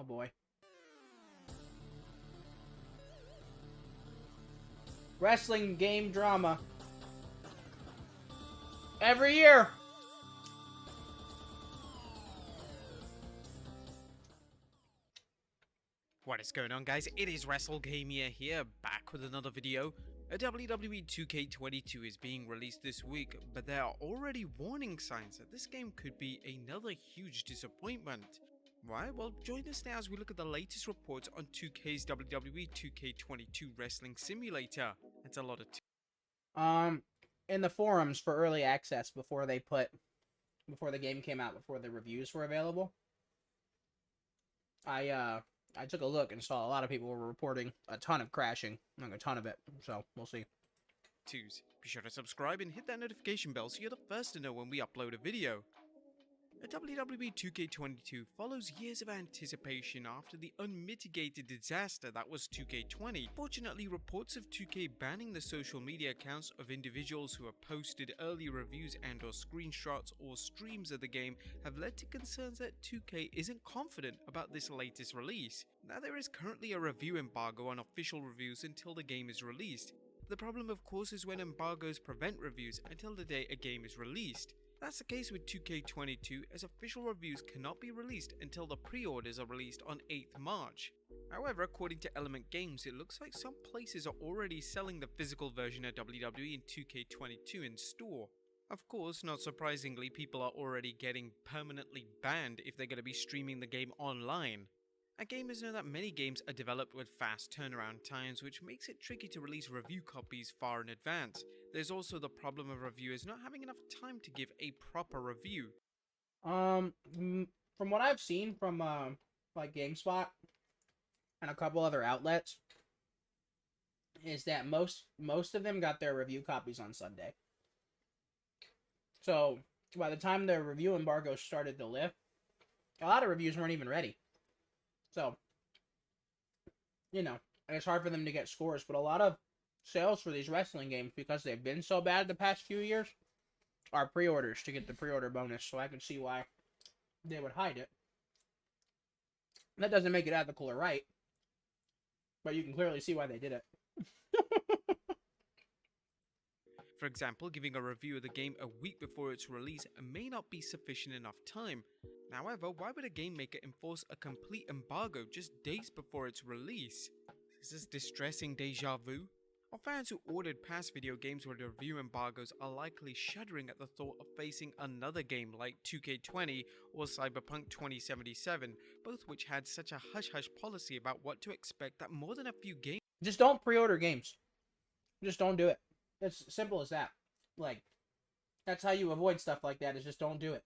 Oh boy. Wrestling game drama. Every year. What is going on, guys? It is Wrestlegamia here, back with another video. A WWE 2K22 is being released this week, but there are already warning signs that this game could be another huge disappointment. Why? Well, join us now as we look at the latest reports on 2K's WWE 2K22 Wrestling Simulator. It's a lot of In the forums for early access before the game came out, before the reviews were available, I took a look and saw a lot of people were reporting a ton of crashing, like a ton of it. So we'll see. twos. Be sure to subscribe and hit that notification bell so you're the first to know when we upload a video. A WWE 2K22 follows years of anticipation after the unmitigated disaster that was 2K20. Fortunately, reports of 2K banning the social media accounts of individuals who have posted early reviews and or screenshots or streams of the game have led to concerns that 2K isn't confident about this latest release. Now, there is currently a review embargo on official reviews until the game is released. The problem, of course, is when embargoes prevent reviews until the day a game is released. That's the case with 2K22, as official reviews cannot be released until the pre-orders are released on 8th March. However, according to Element Games, it looks like some places are already selling the physical version of WWE in 2K22 in store. Of course, not surprisingly, people are already getting permanently banned if they're going to be streaming the game online. And gamers know that many games are developed with fast turnaround times, which makes it tricky to release review copies far in advance. There's also the problem of reviewers not having enough time to give a proper review. From what I've seen from like GameSpot and a couple other outlets, is that most of them got their review copies on Sunday. So by the time the review embargo started to lift, a lot of reviews weren't even ready. So, you know, it's hard for them to get scores, but a lot of sales for these wrestling games, because they've been so bad the past few years, are pre-orders to get the pre-order bonus, so I can see why they would hide it. That doesn't make it ethical or right, but you can clearly see why they did it. For example, giving a review of the game a week before its release may not be sufficient enough time. However, why would a game maker enforce a complete embargo just days before its release? Is this distressing deja vu? Or fans who ordered past video games with review embargoes are likely shuddering at the thought of facing another game like 2K20 or Cyberpunk 2077, both which had such a hush-hush policy about what to expect that more than a few games... Just don't pre-order games. Just don't do it. It's simple as that. Like, that's how you avoid stuff like that, is just don't do it.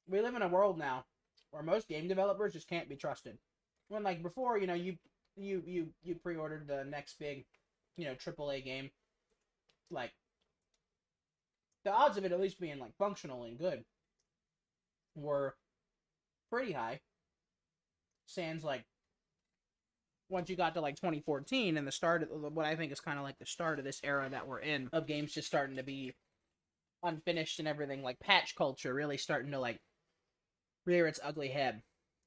We live in a world now where most game developers just can't be trusted. When, like, before, you know, you pre-ordered the next big, you know, AAA game, like, the odds of it at least being, like, functional and good were pretty high. Sans, like, once you got to, like, 2014 and the start of what I think is kind of like the start of this era that we're in, of games just starting to be unfinished and everything, like, patch culture really starting to, like, rear its ugly head,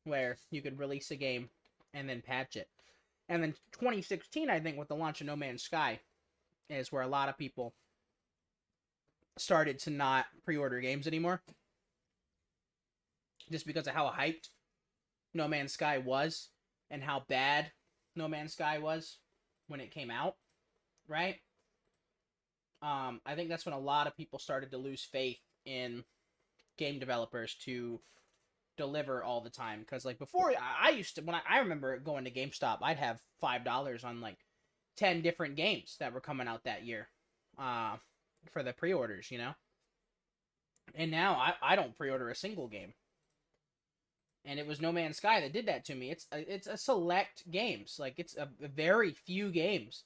where you could release a game and then patch it. And then 2016, I think, with the launch of No Man's Sky, is where a lot of people started to not pre-order games anymore, just because of how hyped No Man's Sky was and how bad No Man's Sky was when it came out, right? I think that's when a lot of people started to lose faith in game developers to deliver all the time. Because, like, before, I used to, when I remember going to GameStop, I'd have $5 on, like, 10 different games that were coming out that year for the pre-orders, you know? And now I don't pre-order a single game. And it was No Man's Sky that did that to me. It's a select games. Like, it's a very few games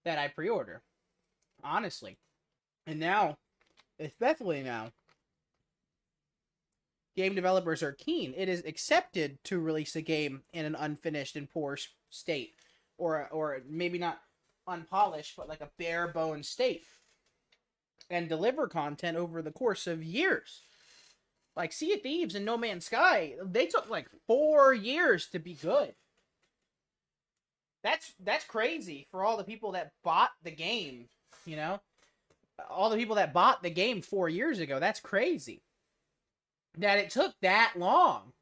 that I pre-order. Honestly. And now, especially now, game developers are keen. It is accepted to release a game in an unfinished and poor state. Or maybe not unpolished, but like a bare bones state. And deliver content over the course of years. Like Sea of Thieves and No Man's Sky, they took like 4 years to be good. That's crazy for all the people that bought the game, you know? All the people that bought the game 4 years ago, that's crazy. That it took that long.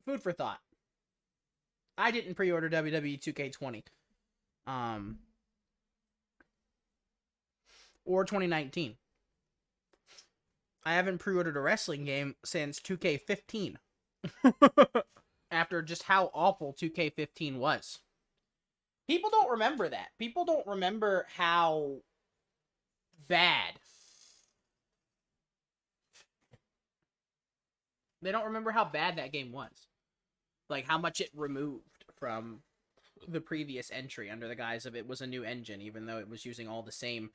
Food for thought. I didn't pre-order WWE 2K20. Or 2019. I haven't pre-ordered a wrestling game since 2K15. After just how awful 2K15 was. People don't remember that. People don't remember how bad. They don't remember how bad that game was. Like, how much it removed from the previous entry under the guise of it was a new engine, even though it was using all the same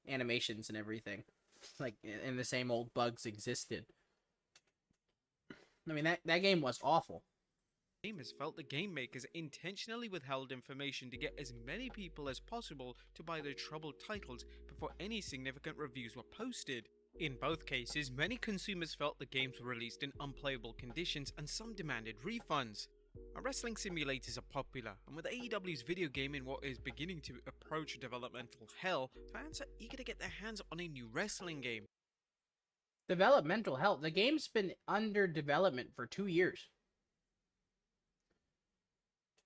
animations and everything. Like, and the same old bugs existed. I mean, that game was awful. Gamers felt the game makers intentionally withheld information to get as many people as possible to buy their troubled titles before any significant reviews were posted. In both cases, many consumers felt the games were released in unplayable conditions and some demanded refunds. Wrestling simulators are popular, and with AEW's video game in what is beginning to approach developmental hell, fans are eager to get their hands on a new wrestling game. Developmental Hell. The game's been under development for 2 years.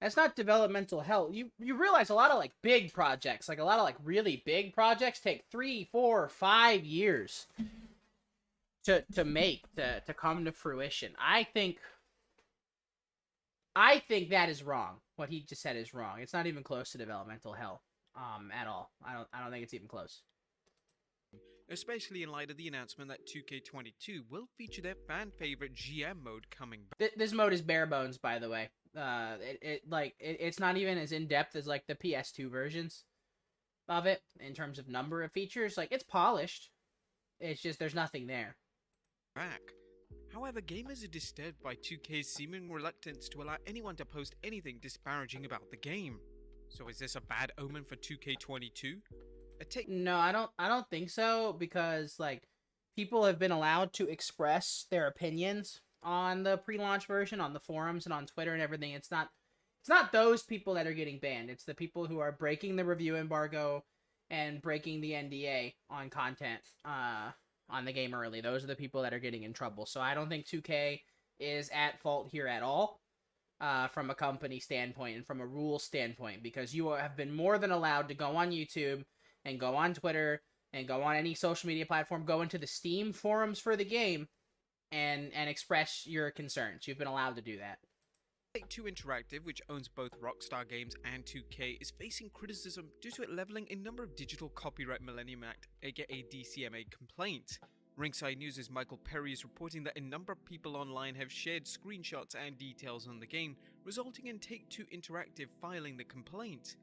That's not developmental hell. You realize a lot of like big projects, like a lot of like really big projects take 3, 4, 5 years to come to fruition. I think that is wrong. What he just said is wrong. It's not even close to developmental hell at all. I don't think it's even close. Especially in light of the announcement that 2K22 will feature their fan favorite GM mode coming back. This mode is bare bones, by the way. It's not even as in depth as like the PS2 versions of it in terms of number of features. Like, it's polished. It's just there's nothing there. However, gamers are disturbed by 2K's seeming reluctance to allow anyone to post anything disparaging about the game. So is this a bad omen for 2K22? No, I don't think so, because like people have been allowed to express their opinions on the pre-launch version on the forums and on Twitter and everything. It's not those people that are getting banned. It's the people who are breaking the review embargo and breaking the NDA on content on the game early. Those are the people that are getting in trouble. So I don't think 2K is at fault here at all from a company standpoint and from a rule standpoint, because you have been more than allowed to go on YouTube and go on Twitter and go on any social media platform, go into the Steam forums for the game and express your concerns. You've been allowed to do that. Take-Two Interactive, which owns both Rockstar Games and 2K, is facing criticism due to it leveling a number of Digital Copyright Millennium Act, aka DCMA, complaints. Ringside News' Michael Perry is reporting that a number of people online have shared screenshots and details on the game, resulting in Take-Two Interactive filing the complaint.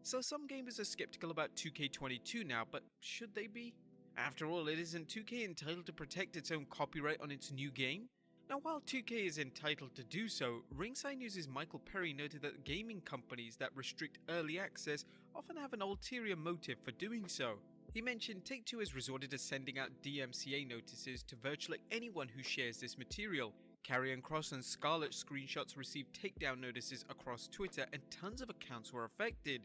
So some gamers are skeptical about 2K22 now, but should they be? After all, it isn't 2K entitled to protect its own copyright on its new game? Now, while 2K is entitled to do so, Ringside News' Michael Perry noted that gaming companies that restrict early access often have an ulterior motive for doing so. He mentioned Take-Two has resorted to sending out DMCA notices to virtually anyone who shares this material. Karrion Kross and Scarlett screenshots received takedown notices across Twitter, and tons of accounts were affected.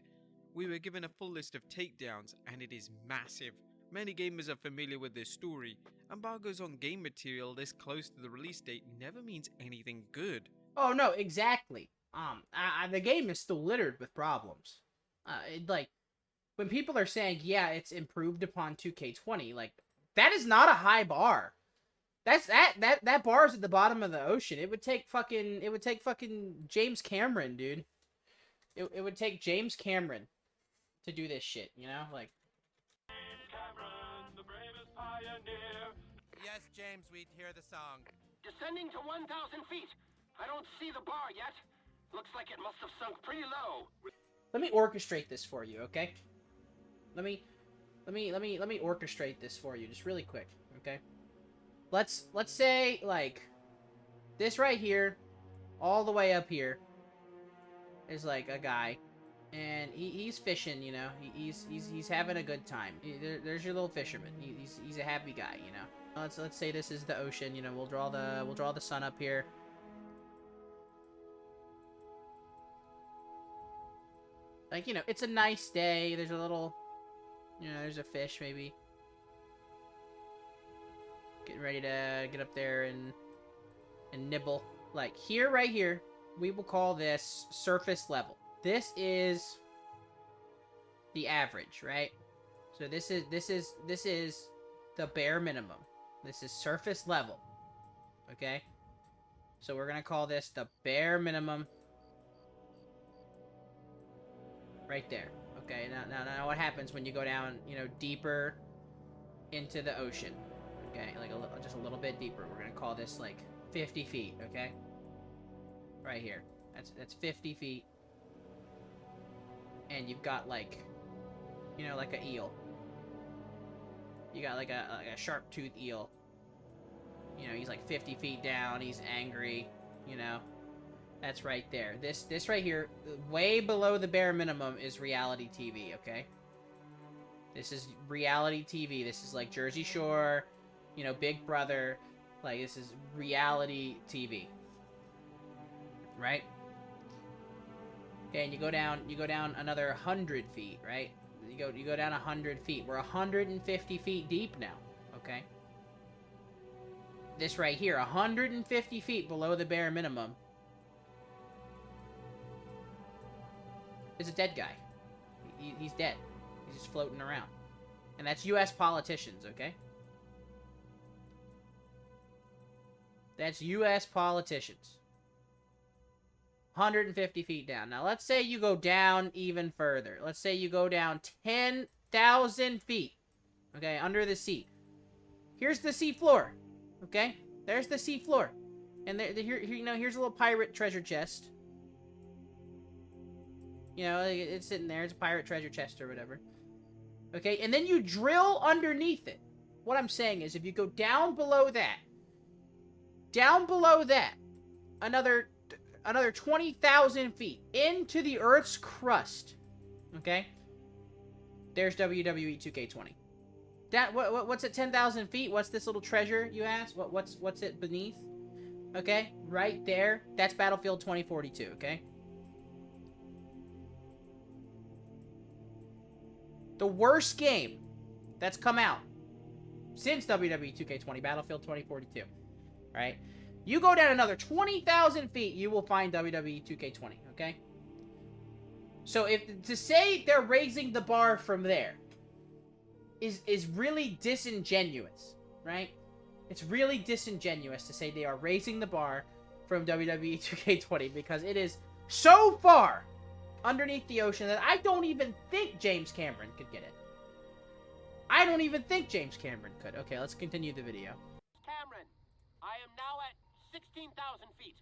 We were given a full list of takedowns, and it is massive. Many gamers are familiar with this story. Embargoes on game material this close to the release date never means anything good. Oh no, exactly. The game is still littered with problems. Like when people are saying, yeah, it's improved upon 2K20, like that is not a high bar. That bar is at the bottom of the ocean. It would take fucking James Cameron, dude. It would take James Cameron to do this shit, you know? Like, James Cameron, the bravest pioneer. Yes, James, we'd hear the song. Descending to 1,000 feet. I don't see the bar yet. Looks like it must have sunk pretty low. let me orchestrate this for you, okay? Let me orchestrate this for you just really quick, okay? Let's say like this right here, all the way up here is like a guy, and he's fishing, you know. He's having a good time. There's your little fisherman. He's a happy guy, you know. Let's say this is the ocean. You know, we'll draw the sun up here. Like, you know, it's a nice day. There's a little, you know, there's a fish maybe getting ready to get up there and nibble. Like here, right here, we will call this surface level. This is the average, right? So this is the bare minimum. This is surface level. Okay? So we're gonna call this the bare minimum. Right there. Okay, now what happens when you go down, you know, deeper into the ocean? Okay, like just a little bit deeper. We're gonna call this like 50 feet, okay? Right here. That's 50 feet. And you've got like, you know, like a eel. You got like a sharp-toothed eel. You know, he's like 50 feet down. He's angry, you know. That's right there. This right here, way below the bare minimum, is reality TV, okay? This is reality TV. This is like Jersey Shore, you know, Big Brother. Like, this is reality TV. Right? Okay, and you go down another 100 feet, right? You go down 100 feet. We're 150 feet deep now, okay? This right here, 150 feet below the bare minimum, is a dead guy. He's dead. He's just floating around. And that's U.S. politicians, okay? That's U.S. politicians. 150 feet down. Now, let's say you go down even further. Let's say you go down 10,000 feet. Okay, under the sea. Here's the sea floor. Okay? There's the sea floor. And here, you know, here's a little pirate treasure chest. You know, it's sitting there. It's a pirate treasure chest or whatever. Okay, and then you drill underneath it. What I'm saying is, if you go down below that, another 20,000 feet into the Earth's crust, okay? There's WWE 2K20. What's at 10,000 feet? What's this little treasure, you ask? What's it beneath? Okay, right there. That's Battlefield 2042, okay? The worst game that's come out since WWE 2K20, Battlefield 2042, right? You go down another 20,000 feet, you will find WWE 2K20, okay? So to say they're raising the bar from there is really disingenuous, right? It's really disingenuous to say they are raising the bar from WWE 2K20 because it is so far underneath the ocean that I don't even think James Cameron could get it. I don't even think James Cameron could. Okay, let's continue the video. Cameron, I am now at 16,000 feet.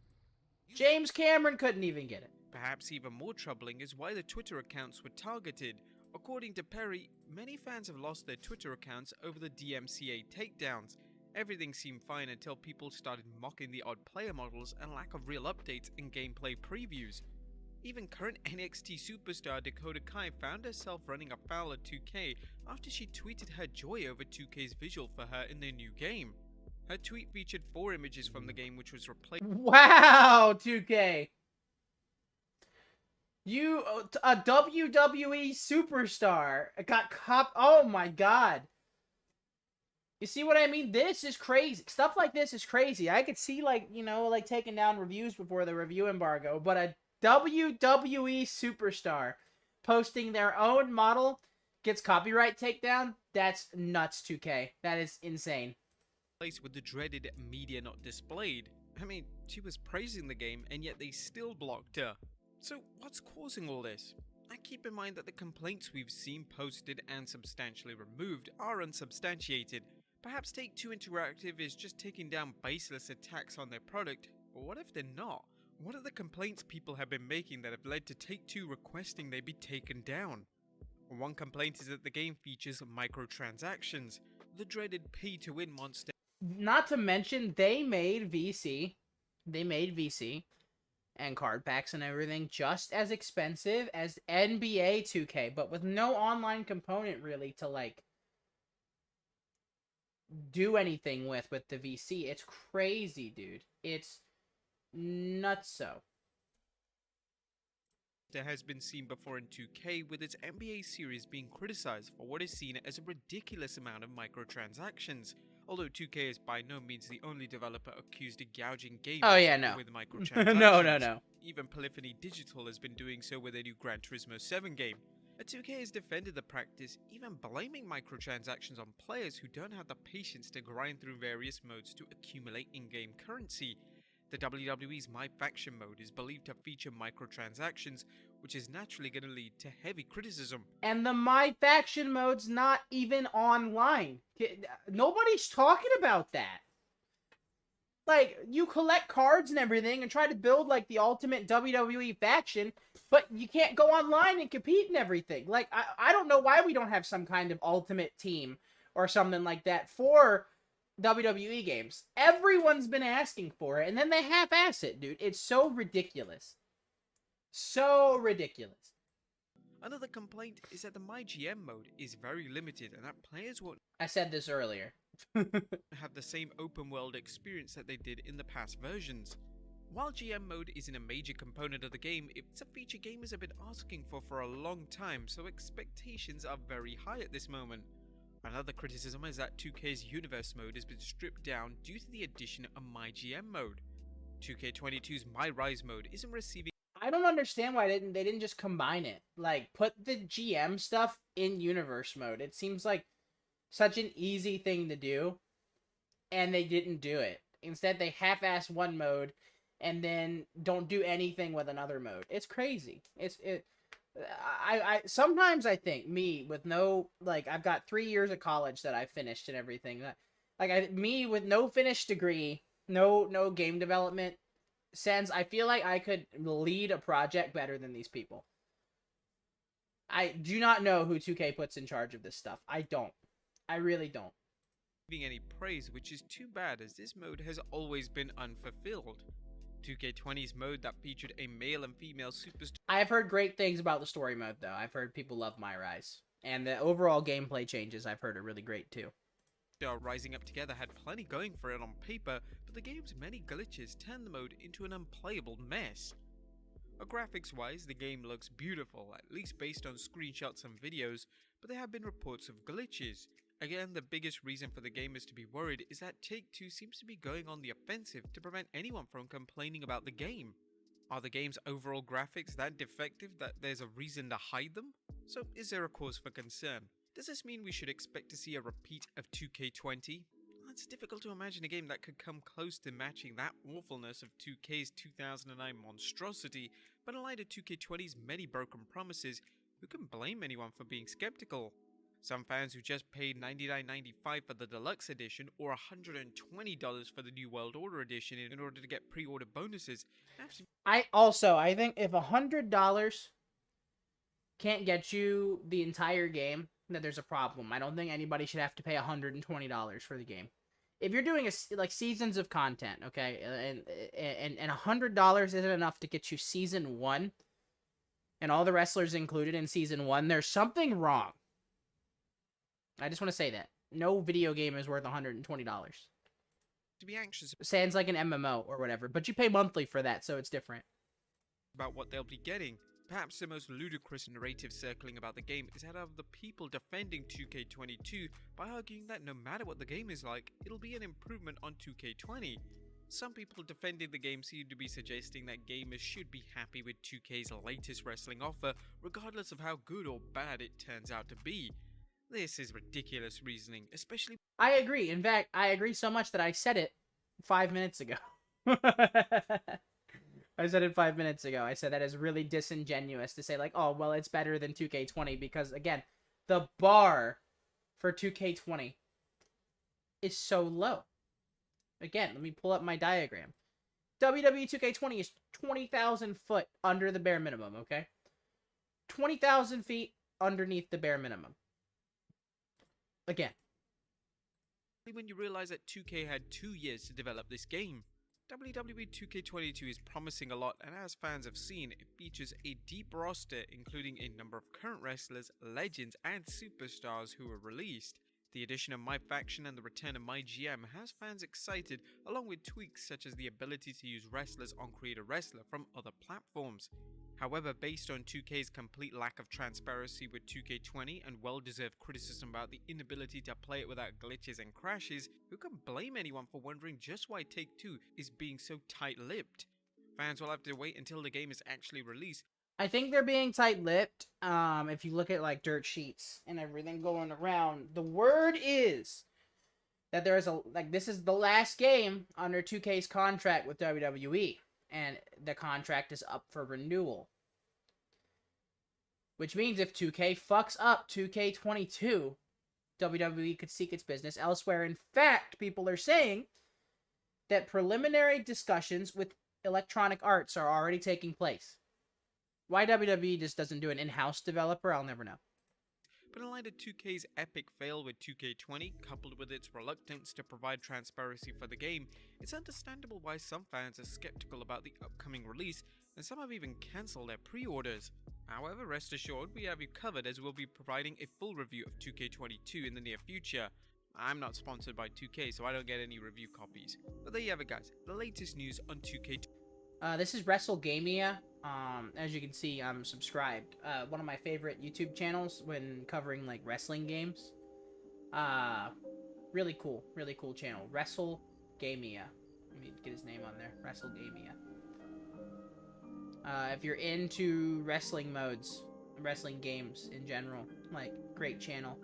James Cameron couldn't even get it. Perhaps even more troubling is why the Twitter accounts were targeted. According to Perry, many fans have lost their Twitter accounts over the DMCA takedowns. Everything seemed fine until people started mocking the odd player models and lack of real updates and gameplay previews. Even current NXT superstar Dakota Kai found herself running afoul of 2K after she tweeted her joy over 2K's visual for her in their new game. Her tweet featured 4 images from the game, which was replaced. Wow, 2K. You, a WWE superstar, got oh my god. You see what I mean? This is crazy. Stuff like this is crazy. I could see, like, you know, like taking down reviews before the review embargo, but a WWE superstar posting their own model gets copyright takedown? That's nuts, 2K. That is insane. Place with the dreaded media not displayed. I mean, she was praising the game and yet they still blocked her. So what's causing all this? And keep in mind that the complaints we've seen posted and substantially removed are unsubstantiated. Perhaps Take-Two Interactive is just taking down baseless attacks on their product, or what if they're not? What are the complaints people have been making that have led to Take-Two requesting they be taken down? One complaint is that the game features microtransactions, the dreaded pay-to-win monster. Not to mention, they made VC. They made VC and card packs and everything just as expensive as NBA 2K, but with no online component really to, like, do anything with the VC. It's crazy, dude. It's nutso. That has been seen before in 2K, with its NBA series being criticized for what is seen as a ridiculous amount of microtransactions. Although 2K is by no means the only developer accused of gouging gamers Oh yeah, no. with microtransactions. No. Even Polyphony Digital has been doing so with their new Gran Turismo 7 game. 2K has defended the practice, even blaming microtransactions on players who don't have the patience to grind through various modes to accumulate in-game currency. The WWE's My Faction mode is believed to feature microtransactions, which is naturally going to lead to heavy criticism. And the My Faction mode's not even online. Nobody's talking about that. Like, you collect cards and everything and try to build, like, the ultimate WWE faction, but you can't go online and compete and everything. Like, I don't know why we don't have some kind of ultimate team or something like that for WWE games. Everyone's been asking for it, and then they half-ass it, dude. It's so ridiculous. So ridiculous. Another complaint is that the MyGM mode is very limited and that players won't I said this earlier. have the same open world experience that they did in the past versions. While GM mode isn't a major component of the game, it's a feature gamers have been asking for a long time, so expectations are very high at this moment. Another criticism is that 2K's Universe mode has been stripped down due to the addition of MyGM mode. 2K22's My Rise mode isn't receiving. I don't understand why they didn't just combine it. Like, put the GM stuff in Universe mode. It seems like such an easy thing to do, and they didn't do it. Instead, they half-ass one mode, and then don't do anything with another mode. It's crazy. I sometimes I think me with no, like, I've got 3 years of college that I finished and everything. Me with no finished degree, no game development sense, I feel like I could lead a project better than these people. I do not know who 2K puts in charge of this stuff. I don't. I really don't. Any praise, which is too bad as this mode has always been unfulfilled. 2K20's mode that featured a male and female superstar. I have heard great things about the story mode, though. I've heard people love My Rise. And the overall gameplay changes I've heard are really great, too. Rising Up Together had plenty going for it on paper, but the game's many glitches turned the mode into an unplayable mess. Graphics-wise, the game looks beautiful, at least based on screenshots and videos, but there have been reports of glitches. Again, the biggest reason for the gamers to be worried is that Take-Two seems to be going on the offensive to prevent anyone from complaining about the game. Are the game's overall graphics that defective that there's a reason to hide them? So is there a cause for concern? Does this mean we should expect to see a repeat of 2K20? It's difficult to imagine a game that could come close to matching that awfulness of 2K's 2009 monstrosity, but in light of 2K20's many broken promises, who can blame anyone for being skeptical? Some fans who just paid $99.95 for the deluxe edition or $120 for the New World Order edition in order to get pre-order bonuses. I think if $100 can't get you the entire game, that there's a problem. I don't think anybody should have to pay $120 for the game. If you're doing like seasons of content, okay, and $100 isn't enough to get you season 1 and all the wrestlers included in season 1, there's something wrong. I just want to say that. No video game is worth $120. To be anxious Sounds like an MMO or whatever, but you pay monthly for that, so it's different. About what they'll be getting. Perhaps the most ludicrous narrative circling about the game is that of the people defending 2K22 by arguing that no matter what the game is like, it'll be an improvement on 2K20. Some people defending the game seem to be suggesting that gamers should be happy with 2K's latest wrestling offer, regardless of how good or bad it turns out to be. This is ridiculous reasoning, especially... I agree. In fact, I agree so much that I said it 5 minutes ago. I said it 5 minutes ago. I said that is really disingenuous to say, like, oh, well, it's better than 2K20 because, again, the bar for 2K20 is so low. Again, let me pull up my diagram. WWE 2K20 is 20,000 foot under the bare minimum, okay? 20,000 feet underneath the bare minimum. Again. When you realize that 2K had 2 years to develop this game. WWE 2K22 is promising a lot, and as fans have seen, it features a deep roster including a number of current wrestlers, legends, and superstars who were released. The addition of my faction and the return of my GM has fans excited, along with tweaks such as the ability to use wrestlers on Create a Wrestler from other platforms. However, based on 2K's complete lack of transparency with 2K20 and well-deserved criticism about the inability to play it without glitches and crashes, who can blame anyone for wondering just why Take-Two is being so tight-lipped? Fans will have to wait until the game is actually released. I think they're being tight-lipped. If you look at like dirt sheets and everything going around, the word is that there is this is the last game under 2K's contract with WWE, and the contract is up for renewal. Which means if 2K fucks up 2K22, WWE could seek its business elsewhere. In fact, people are saying that preliminary discussions with Electronic Arts are already taking place. Why WWE just doesn't do an in-house developer, I'll never know. But in light of 2K's epic fail with 2K20, coupled with its reluctance to provide transparency for the game, it's understandable why some fans are skeptical about the upcoming release, and some have even cancelled their pre-orders. However, rest assured, we have you covered, as we'll be providing a full review of 2K22 in the near future. I'm not sponsored by 2K, so I don't get any review copies. But there you have it, guys. The latest news on 2K. This is Wrestlegamia. As you can see, I'm subscribed. One of my favorite YouTube channels when covering like wrestling games. Really cool channel. Wrestlegamia. Let me get his name on there. Wrestlegamia. If you're into wrestling modes, wrestling games in general, like, great channel.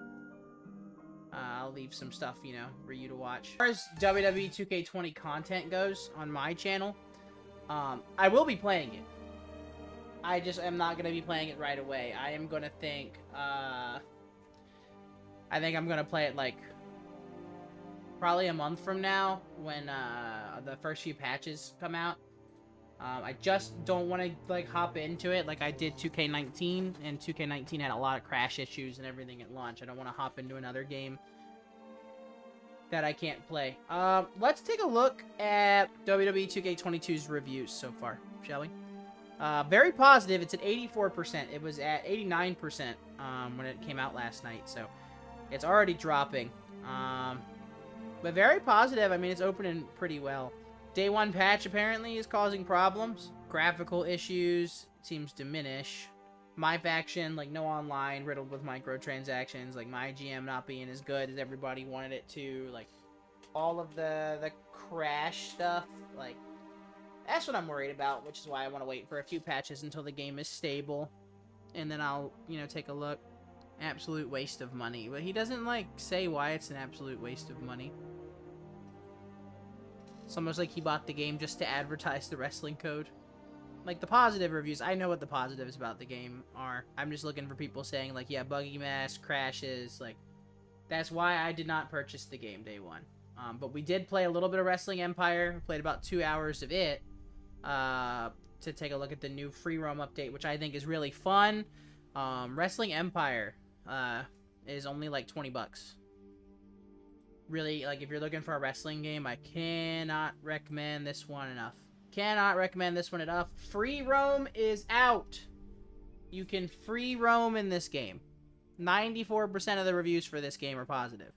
I'll leave some stuff, you know, for you to watch. As far as WWE 2K20 content goes on my channel, I will be playing it. I just am not going to be playing it right away. I am going to think, I think I'm going to play it, like, probably a month from now when, the first few patches come out. I just don't want to, like, hop into it like I did 2K19, and 2K19 had a lot of crash issues and everything at launch. I don't want to hop into another game that I can't play. Let's take a look at WWE 2K22's reviews so far, shall we? Very positive. It's at 84%. It was at 89% when it came out last night, so it's already dropping. But very positive. I mean, it's opening pretty well. Day 1 patch apparently is causing problems. Graphical issues seems diminish. My faction, like, no online, riddled with microtransactions. Like, my GM not being as good as everybody wanted it to. Like, all of the crash stuff. Like, that's what I'm worried about, which is why I want to wait for a few patches until the game is stable. And then I'll, you know, take a look. Absolute waste of money. But he doesn't, like, say why it's an absolute waste of money. It's almost like he bought the game just to advertise the wrestling code. Like, the positive reviews, I know what the positives about the game are. I'm just looking for people saying, like, yeah, buggy mess, crashes, like, that's why I did not purchase the game day 1. But we did play a little bit of Wrestling Empire. We played about 2 hours of it to take a look at the new free roam update, which I think is really fun. Wrestling Empire is only like $20. Really, like, if you're looking for a wrestling game, I cannot recommend this one enough. Cannot recommend this one enough. Free roam is out. You can free roam in this game. 94% of the reviews for this game are positive.